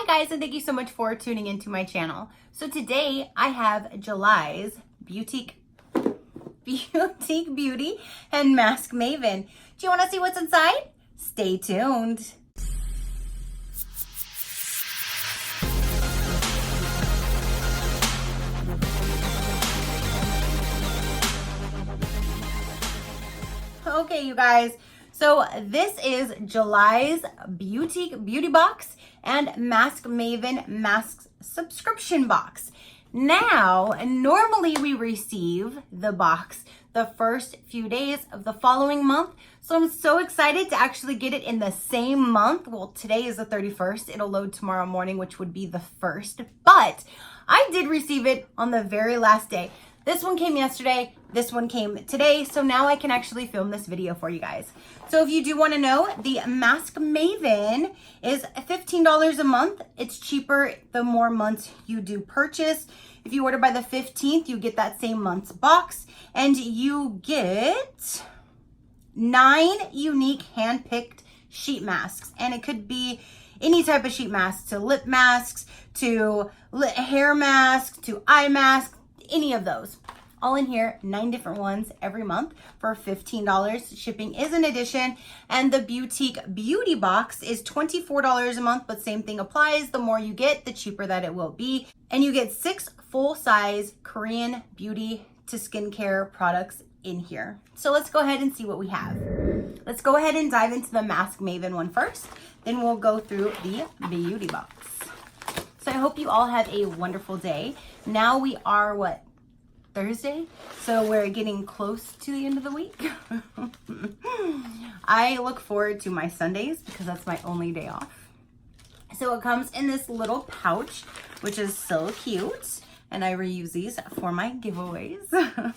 guys, and thank you so much for tuning into my channel. So today I have July's Beauteque Beauty and Mask Maven. Do you want to see what's inside? Stay tuned. Okay, you guys. So this is July's Beauteque Beauty Box and Mask Maven Masks subscription box. Now, normally we receive the box the first few days of the following month. So I'm so excited to actually get it in the same month. Well, today is the 31st. It'll load tomorrow morning, which would be the 1st. But I did receive it on the very last day. This one came yesterday, this one came today, so now I can actually film this video for you guys. So if you do want to know, the Mask Maven is $15 a month. It's cheaper the more months you do purchase. If you order by the 15th, you get that same month's box, and you get 9 unique hand-picked sheet masks. And it could be any type of sheet mask, to lip masks, to hair masks, to eye masks, any of those. All in here, 9 different ones every month for $15. Shipping is an addition, and the Beauteque Beauty Box is $24 a month, but same thing applies. The more you get, the cheaper that it will be. And you get 6 full-size Korean beauty to skincare products in here. So let's go ahead and see what we have. Let's go ahead and dive into the Mask Maven one first, then we'll go through the beauty box. So I hope you all have a wonderful day. Now we are, what, Thursday? So we're getting close to the end of the week. I look forward to my Sundays because that's my only day off. So it comes in this little pouch, which is so cute. And I reuse these for my giveaways.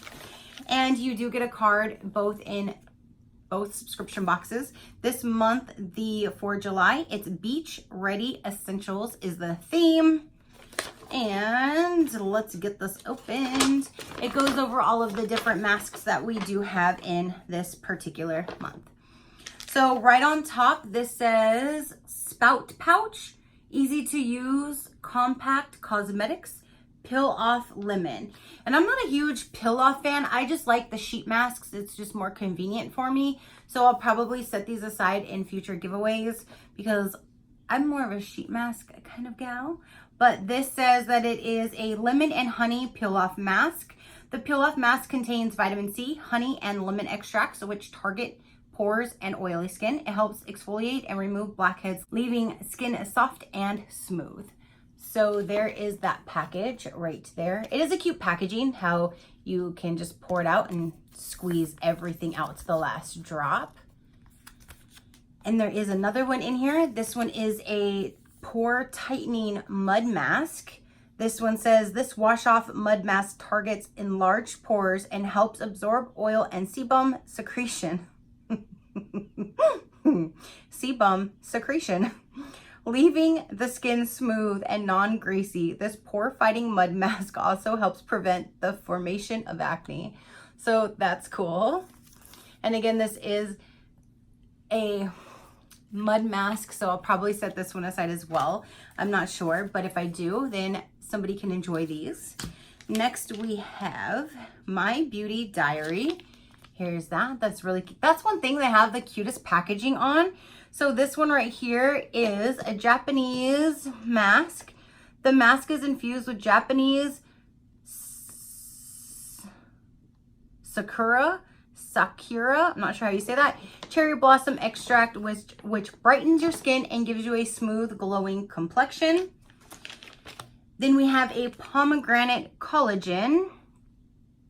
And you do get a card in both subscription boxes. This month, for July, it's Beach Ready Essentials is the theme. And let's get this opened. It goes over all of the different masks that we do have in this particular month. So right on top, this says Spout Pouch, easy to use, compact cosmetics, peel off lemon. And I'm not a huge peel off fan. I just like the sheet masks. It's just more convenient for me. So I'll probably set these aside in future giveaways because I'm more of a sheet mask kind of gal. But this says that it is a lemon and honey peel off mask. The peel off mask contains vitamin C, honey, and lemon extracts, which target pores and oily skin. It helps exfoliate and remove blackheads, leaving skin soft and smooth. So there is that package right there. It is a cute packaging, how you can just pour it out and squeeze everything out to the last drop. And there is another one in here. This one is a pore tightening mud mask. This one says this wash off mud mask targets enlarged pores and helps absorb oil and sebum secretion. Sebum secretion. Leaving the skin smooth and non-greasy. This pore-fighting mud mask also helps prevent the formation of acne. So that's cool. And again, this is a mud mask, so I'll probably set this one aside as well. I'm not sure, but if I do, then somebody can enjoy these. Next, we have My Beauty Diary. Here's that. That's really cute. That's one thing they have the cutest packaging on. So this one right here is a Japanese mask. The mask is infused with Japanese Sakura, I'm not sure how you say that, cherry blossom extract, which brightens your skin and gives you a smooth, glowing complexion. Then we have a pomegranate collagen.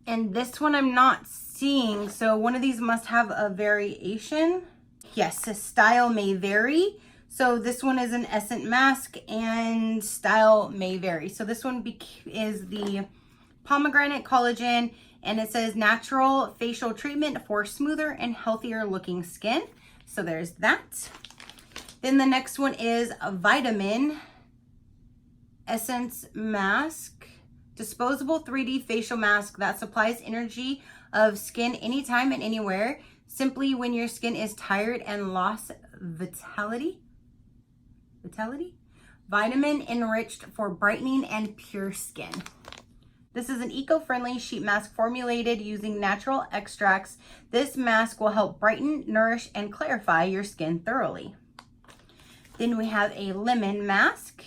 And this one I'm not seeing, so one of these must have a variation. Yes, style may vary. So this one is an essence mask and style may vary. So this one is the pomegranate collagen, and it says natural facial treatment for smoother and healthier looking skin. So there's that. Then the next one is a vitamin essence mask, disposable 3D facial mask that supplies energy of skin anytime and anywhere. Simply when your skin is tired and lost vitality. vitamin enriched for brightening and pure skin. This is an eco-friendly sheet mask formulated using natural extracts. This mask will help brighten, nourish, and clarify your skin thoroughly. Then we have a lemon mask.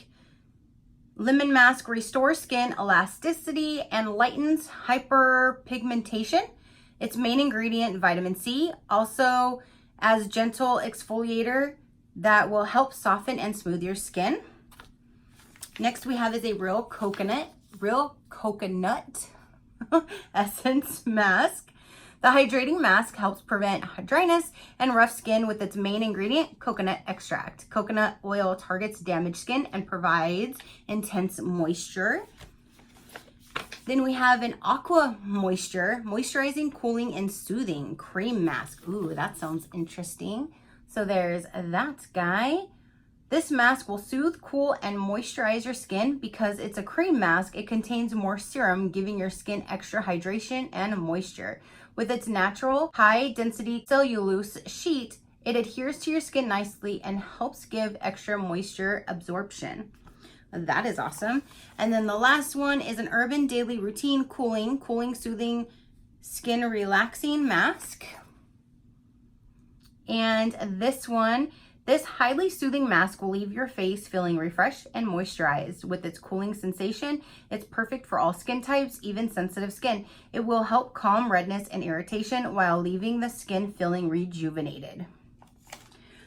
Lemon mask restores skin elasticity and lightens hyperpigmentation. Its main ingredient, vitamin C, also as gentle exfoliator that will help soften and smooth your skin. Next we have is a real coconut essence mask. The hydrating mask helps prevent dryness and rough skin with its main ingredient, coconut extract. Coconut oil targets damaged skin and provides intense moisture. Then we have an aqua moisture, moisturizing, cooling, and soothing cream mask. Ooh, that sounds interesting. So there's that guy. This mask will soothe, cool, and moisturize your skin. Because it's a cream mask, it contains more serum, giving your skin extra hydration and moisture. With its natural, high-density cellulose sheet, it adheres to your skin nicely and helps give extra moisture absorption. That is awesome. And then the last one is an Urban Daily Routine cooling, soothing, skin relaxing mask. And this highly soothing mask will leave your face feeling refreshed and moisturized. With its cooling sensation, it's perfect for all skin types, even sensitive skin. It will help calm redness and irritation while leaving the skin feeling rejuvenated.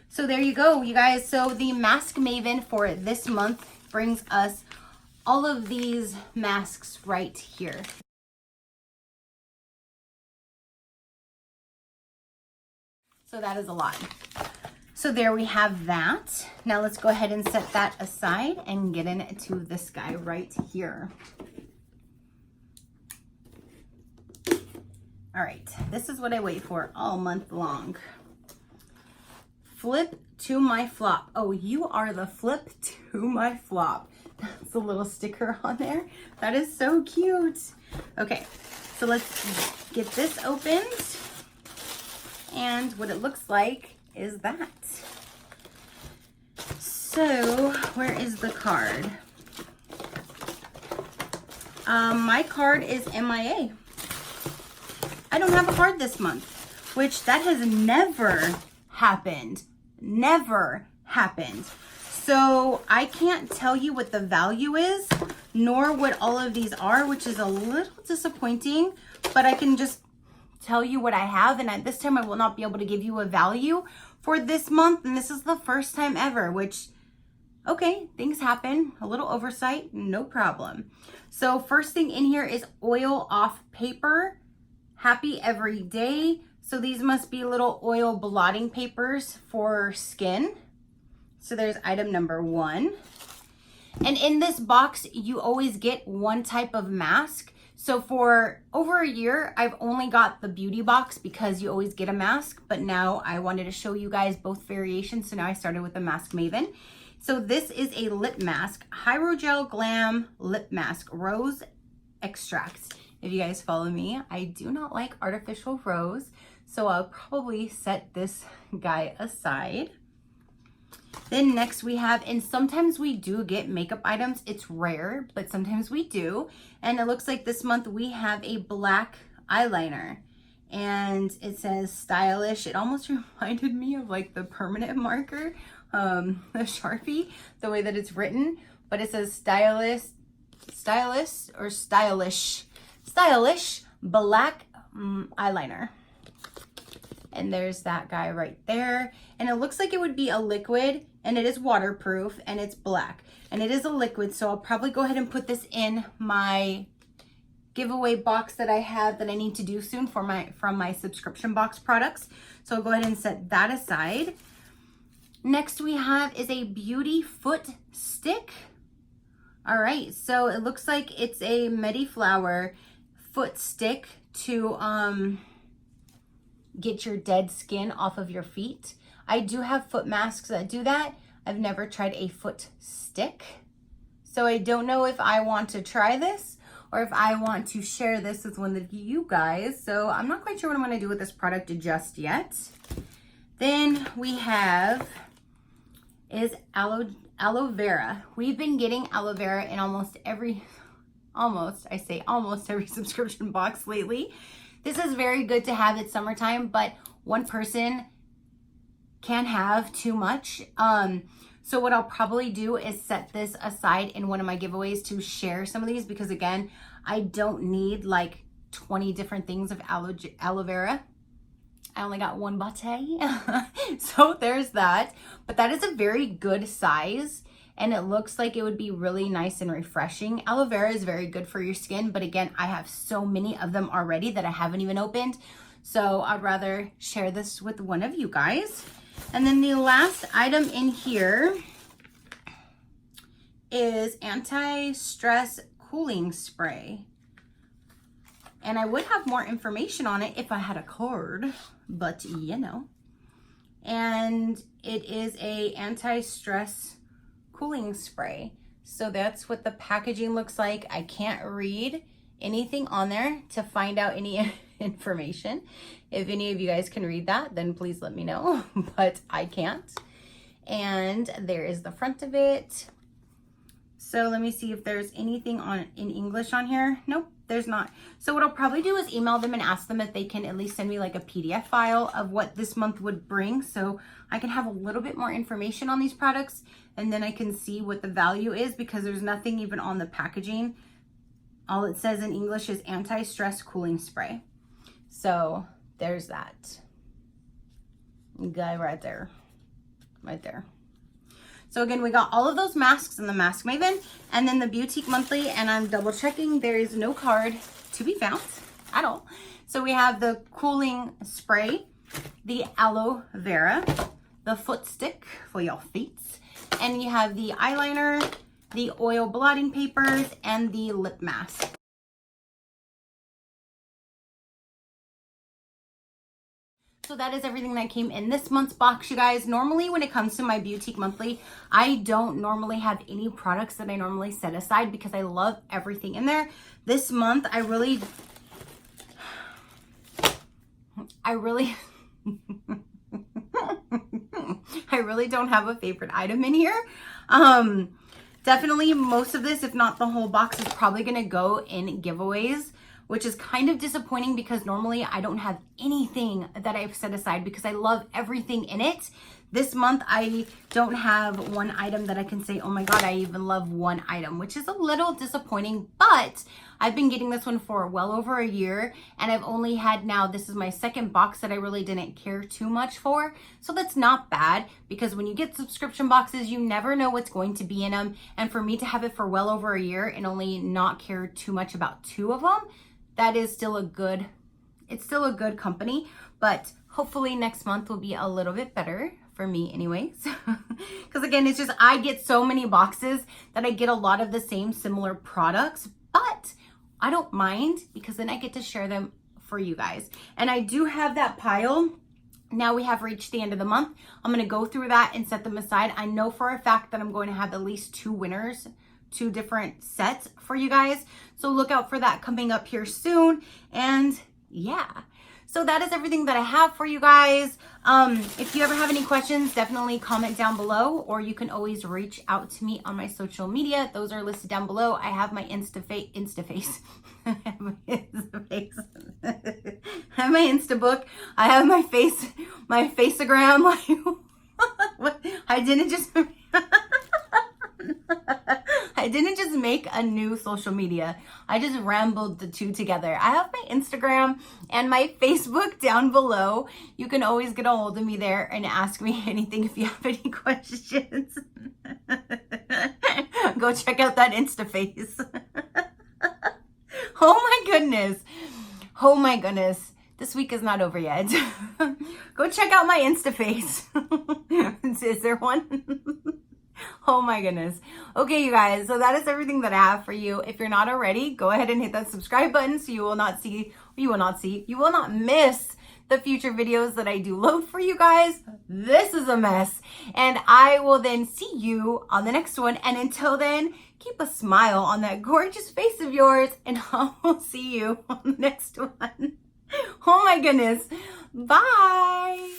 So there you go, you guys. So the Mask Maven for this month brings us all of these masks right here. So that is a lot. So there we have that. Now let's go ahead and set that aside and get into this guy right here. All right, this is what I wait for all month long. Flip to my flop. Oh, you are the flip to my flop. That's a little sticker on there. That is so cute. Okay, so let's get this opened. And what it looks like is that. So where is the card? My card is MIA. I don't have a card this month, which that has never happened. Never happened. So I can't tell you what the value is, nor what all of these are, which is a little disappointing, but I can just tell you what I have, and at this time I will not be able to give you a value for this month, and this is the first time ever, which, okay, things happen, a little oversight, no problem. So first thing in here is oil off paper, happy every day. So these must be little oil blotting papers for skin. So there's item number 1. And in this box, you always get one type of mask. So for over a year, I've only got the beauty box because you always get a mask, but now I wanted to show you guys both variations. So now I started with the Mask Maven. So this is a lip mask, Hydrogel Glam Lip Mask, Rose Extract. If you guys follow me, I do not like artificial rose, so I'll probably set this guy aside. Then next we have, and sometimes we do get makeup items. It's rare, but sometimes we do. And it looks like this month we have a black eyeliner. And it says stylish. It almost reminded me of like the permanent marker, the Sharpie, the way that it's written. But it says stylish black eyeliner. And there's that guy right there. And it looks like it would be a liquid, and it is waterproof, and it's black. And it is a liquid, so I'll probably go ahead and put this in my giveaway box that I have that I need to do soon from my subscription box products. So I'll go ahead and set that aside. Next we have is a beauty foot stick. All right, so it looks like it's a Mediflower foot stick to get your dead skin off of your feet. I do have foot masks that do that. I've never tried a foot stick. So I don't know if I want to try this or if I want to share this with one of you guys. So I'm not quite sure what I'm gonna do with this product just yet. Then we have is aloe vera. We've been getting aloe vera in almost every subscription box lately. This is very good to have. It's summertime, but one person can have too much. So what I'll probably do is set this aside in one of my giveaways to share some of these, because again, I don't need like 20 different things of aloe vera. I only got one Beauteque. So there's that. But that is a very good size, and it looks like it would be really nice and refreshing. Aloe vera is very good for your skin, but again, I have so many of them already that I haven't even opened. So I'd rather share this with one of you guys. And then the last item in here is anti-stress cooling spray. And I would have more information on it if I had a card, but you know. And it is a anti-stress cooling spray. So that's what the packaging looks like. I can't read anything on there to find out any information. If any of you guys can read that, then please let me know, but I can't. And there is the front of it. So let me see if there's anything in English on here. Nope, there's not. So what I'll probably do is email them and ask them if they can at least send me like a PDF file of what this month would bring, so I can have a little bit more information on these products, and then I can see what the value is, because there's nothing even on the packaging. All it says in English is anti-stress cooling spray. So there's that guy right there, right there. So again, we got all of those masks in the Mask Maven, and then the Beauteque monthly, and I'm double checking. There is no card to be found at all. So we have the cooling spray, the aloe vera, the foot stick for your feet, and you have the eyeliner, the oil blotting papers, and the lip mask. So that is everything that came in this month's box, you guys. Normally, when it comes to my Beauteque monthly, I don't normally have any products that I normally set aside because I love everything in there. This month, I really don't have a favorite item in here. Definitely most of this, if not the whole box, is probably gonna go in giveaways, which is kind of disappointing because normally I don't have anything that I've set aside because I love everything in it. This month, I don't have one item that I can say, oh my God, I even love one item, which is a little disappointing, but I've been getting this one for well over a year, and I've only had now, this is my second box that I really didn't care too much for. So that's not bad, because when you get subscription boxes, you never know what's going to be in them. And for me to have it for well over a year and only not care too much about two of them, that is still a good, it's still a good company, but hopefully next month will be a little bit better for me anyways. Because again, it's just, I get so many boxes that I get a lot of the same similar products, but I don't mind because then I get to share them for you guys. And I do have that pile. Now we have reached the end of the month. I'm going to go through that and set them aside. I know for a fact that I'm going to have at least two winners, two different sets for you guys. So look out for that coming up here soon. And yeah, so that is everything that I have for you guys. If you ever have any questions, definitely comment down below, or you can always reach out to me on my social media. Those are listed down below. I have my Instaface. I have my Instabook. I have my Faceagram. I didn't just make a new social media. I just rambled the two together. I have my Instagram and my Facebook down below. You can always get a hold of me there and ask me anything if you have any questions. Go check out that Instaface. Oh my goodness. Oh my goodness. This week is not over yet. Go check out my Instaface. Is there one? Oh my goodness. Okay, you guys, so that is everything that I have for you. If you're not already, go ahead and hit that subscribe button so you will not miss the future videos that I do load for you guys. This is a mess. And I will then see you on the next one. And until then, keep a smile on that gorgeous face of yours, and I will see you on the next one. Oh my goodness. Bye.